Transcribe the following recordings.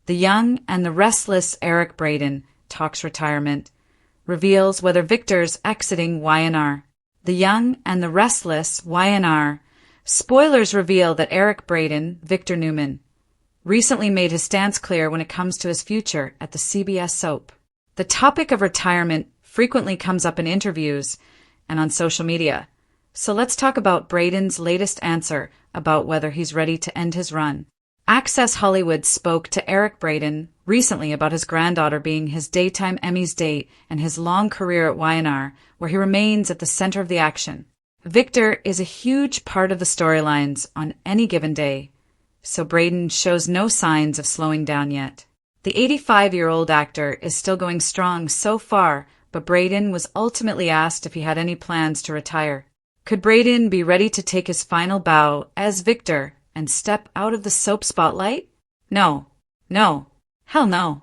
The young and the restless Eric Braeden talks retirement, reveals whether Victor's exiting Y&R. The young and the restless Y&R. Spoilers reveal that Eric Braeden, Victor Newman, recently made his stance clear when it comes to his future at the CBS soap. The topic of retirement frequently comes up in interviews and on social media. So let's talk about Braeden's latest answer about whether he's ready to end his run. Access Hollywood spoke to Eric Braeden recently about his granddaughter being his daytime Emmys date and his long career at Y&R, where he remains at the center of the action. Victor is a huge part of the storylines on any given day, so Braeden shows no signs of slowing down yet. The 85-year-old actor is still going strong so far, but Braeden was ultimately asked if he had any plans to retire. Could Braeden be ready to take his final bow as Victor and step out of the soap spotlight? No. Hell no.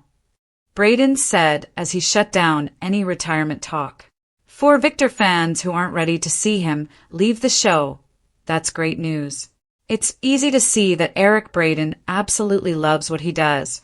Braeden said as he shut down any retirement talk. For Victor fans who aren't ready to see him leave the show, that's great news. It's easy to see that Eric Braeden absolutely loves what he does,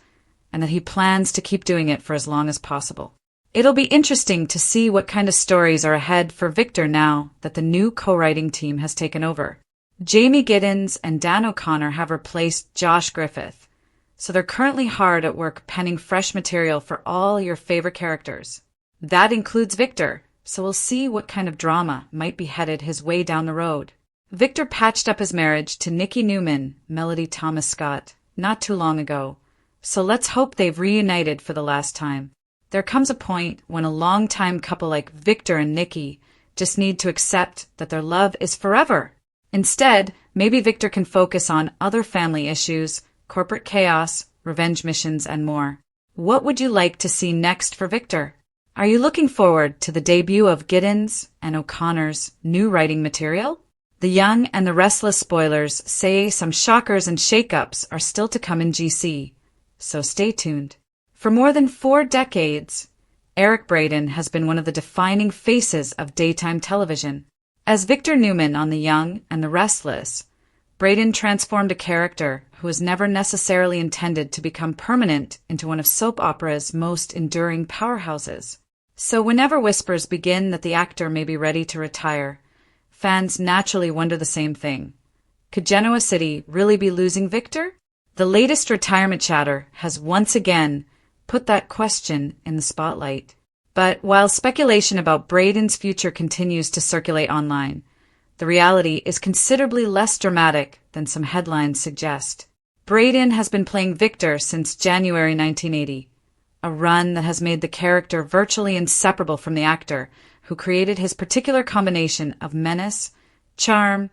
and that he plans to keep doing it for as long as possible. It'll be interesting to see what kind of stories are ahead for Victor now that the new co-writing team has taken over. Jamie Giddens and Dan O'Connor have replaced Josh Griffith, so they're currently hard at work penning fresh material for all your favorite characters. That includes Victor, so we'll see what kind of drama might be headed his way down the road. Victor patched up his marriage to Nikki Newman, Melody Thomas Scott, not too long ago, so let's hope they've reunited for the last time. There comes a point when a longtime couple like Victor and Nikki just need to accept that their love is forever. Instead, maybe Victor can focus on other family issues, corporate chaos, revenge missions, and more. What would you like to see next for Victor? Are you looking forward to the debut of Giddens and O'Connor's new writing material? The young and the restless spoilers say some shockers and shakeups are still to come in GC, so stay tuned. For more than 4 decades, Eric Braeden has been one of the defining faces of daytime television. As Victor Newman on The Young and the Restless, Braeden transformed a character who was never necessarily intended to become permanent into one of soap opera's most enduring powerhouses. So whenever whispers begin that the actor may be ready to retire, fans naturally wonder the same thing. Could Genoa City really be losing Victor? The latest retirement chatter has once again put that question in the spotlight. But while speculation about Braeden's future continues to circulate online, the reality is considerably less dramatic than some headlines suggest. Braeden has been playing Victor since January 1980, a run that has made the character virtually inseparable from the actor who created his particular combination of menace, charm,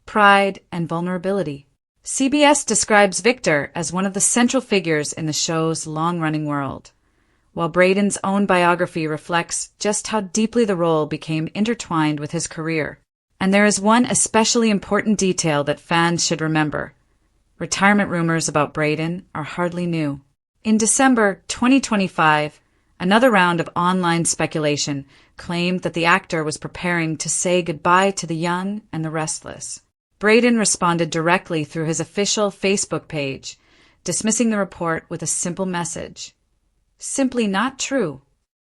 pride, and vulnerability. CBS describes Victor as one of the central figures in the show's long-running world, while Braeden's own biography reflects just how deeply the role became intertwined with his career. And there is one especially important detail that fans should remember. Retirement rumors about Braeden are hardly new. In December 2025, another round of online speculation claimed that the actor was preparing to say goodbye to the young and the restless. Braeden responded directly through his official Facebook page, dismissing the report with a simple message. Simply not true.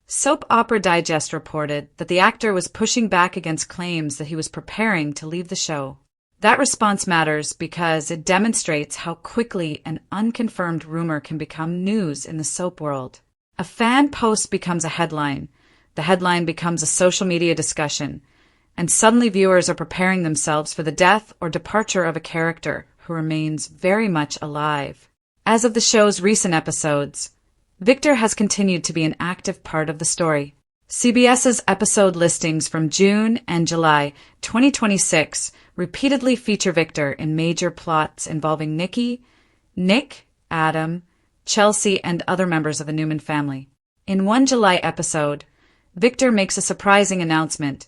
Soap Opera Digest reported that the actor was pushing back against claims that he was preparing to leave the show. That response matters because it demonstrates how quickly an unconfirmed rumor can become news in the soap world. A fan post becomes a headline, the headline becomes a social media discussion, and suddenly viewers are preparing themselves for the death or departure of a character who remains very much alive. As of the show's recent episodes, Victor has continued to be an active part of the story. CBS's episode listings from June and July 2026 repeatedly feature Victor in major plots involving Nikki, Nick, Adam, Chelsea, and other members of the Newman family. In one July episode, Victor makes a surprising announcement.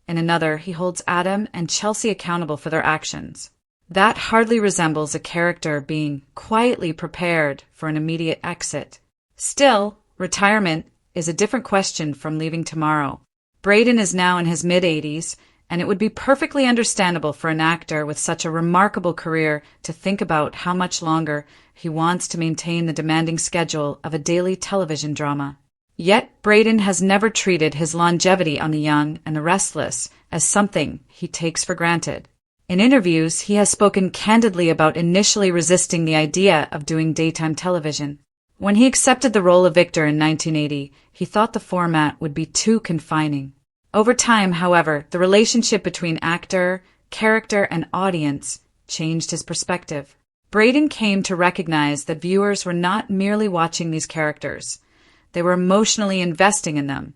In another, he holds Adam and Chelsea accountable for their actions. That hardly resembles a character being quietly prepared for an immediate exit. Still, retirement is a different question from leaving tomorrow. Braeden is now in his mid-80s, and it would be perfectly understandable for an actor with such a remarkable career to think about how much longer he wants to maintain the demanding schedule of a daily television drama. Yet Braeden has never treated his longevity on The Young and the Restless as something he takes for granted. In interviews, he has spoken candidly about initially resisting the idea of doing daytime television. When he accepted the role of Victor in 1980, he thought the format would be too confining. Over time, however, the relationship between actor, character, and audience changed his perspective. Braeden came to recognize that viewers were not merely watching these characters. They were emotionally investing in them.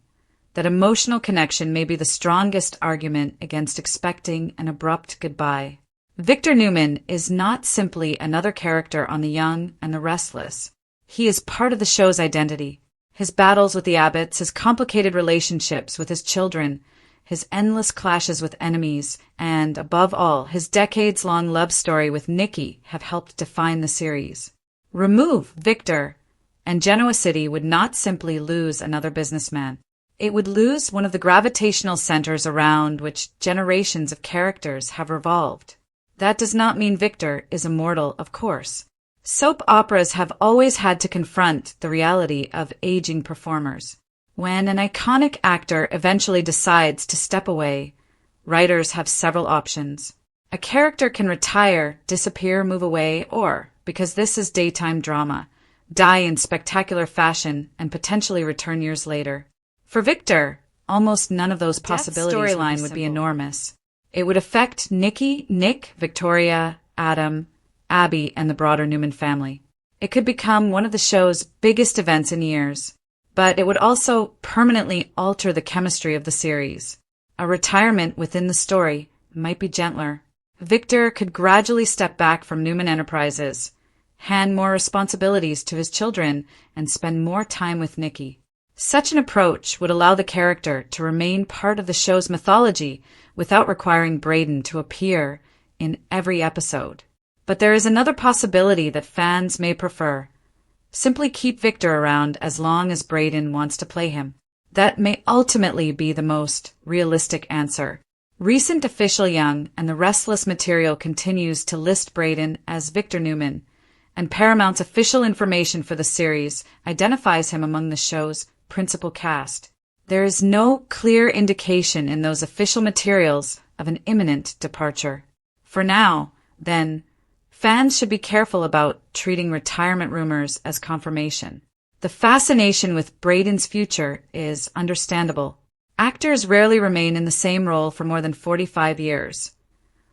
That emotional connection may be the strongest argument against expecting an abrupt goodbye. Victor Newman is not simply another character on The Young and the Restless. He is part of the show's identity. His battles with the Abbotts, his complicated relationships with his children, his endless clashes with enemies, and, above all, his decades-long love story with Nikki have helped define the series. Remove Victor, and Genoa City would not simply lose another businessman. It would lose one of the gravitational centers around which generations of characters have revolved. That does not mean Victor is immortal, of course. Soap operas have always had to confront the reality of aging performers. When an iconic actor eventually decides to step away, writers have several options. A character can retire, disappear, move away, or, because this is daytime drama, die in spectacular fashion and potentially return years later. For Victor, almost none of those possibilities storyline would be enormous. It would affect Nikki, Nick, Victoria, Adam, Abby, and the broader Newman family. It could become one of the show's biggest events in years, but it would also permanently alter the chemistry of the series. A retirement within the story might be gentler. Victor could gradually step back from Newman Enterprises, hand more responsibilities to his children, and spend more time with Nikki. Such an approach would allow the character to remain part of the show's mythology without requiring Braeden to appear in every episode. But there is another possibility that fans may prefer. Simply keep Victor around as long as Braeden wants to play him. That may ultimately be the most realistic answer. Recent official Young and the Restless material continues to list Braeden as Victor Newman, and Paramount's official information for the series identifies him among the show's principal cast. There is no clear indication in those official materials of an imminent departure. For now, then, fans should be careful about treating retirement rumors as confirmation. The fascination with Braeden's future is understandable. Actors rarely remain in the same role for more than 45 years,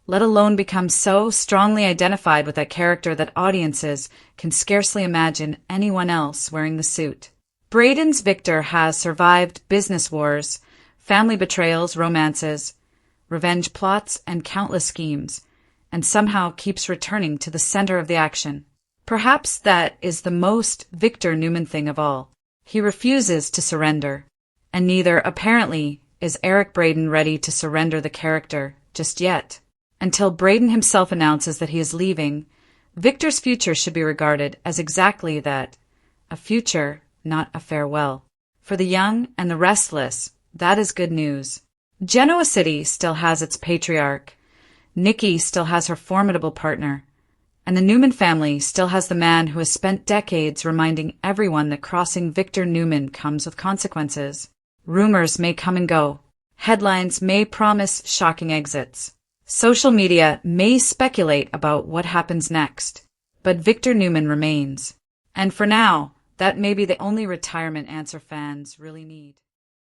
let alone become so strongly identified with that character that audiences can scarcely imagine anyone else wearing the suit. Braeden's Victor has survived business wars, family betrayals, romances, revenge plots, and countless schemes, and somehow keeps returning to the center of the action. Perhaps that is the most Victor Newman thing of all. He refuses to surrender, and neither, apparently, is Eric Braeden ready to surrender the character just yet. Until Braeden himself announces that he is leaving, Victor's future should be regarded as exactly that, a future, not a farewell. For The Young and the Restless, that is good news. Genoa City still has its patriarch, Nikki still has her formidable partner, and the Newman family still has the man who has spent decades reminding everyone that crossing Victor Newman comes with consequences. Rumors may come and go. Headlines may promise shocking exits. Social media may speculate about what happens next. But Victor Newman remains. And for now, that may be the only retirement answer fans really need.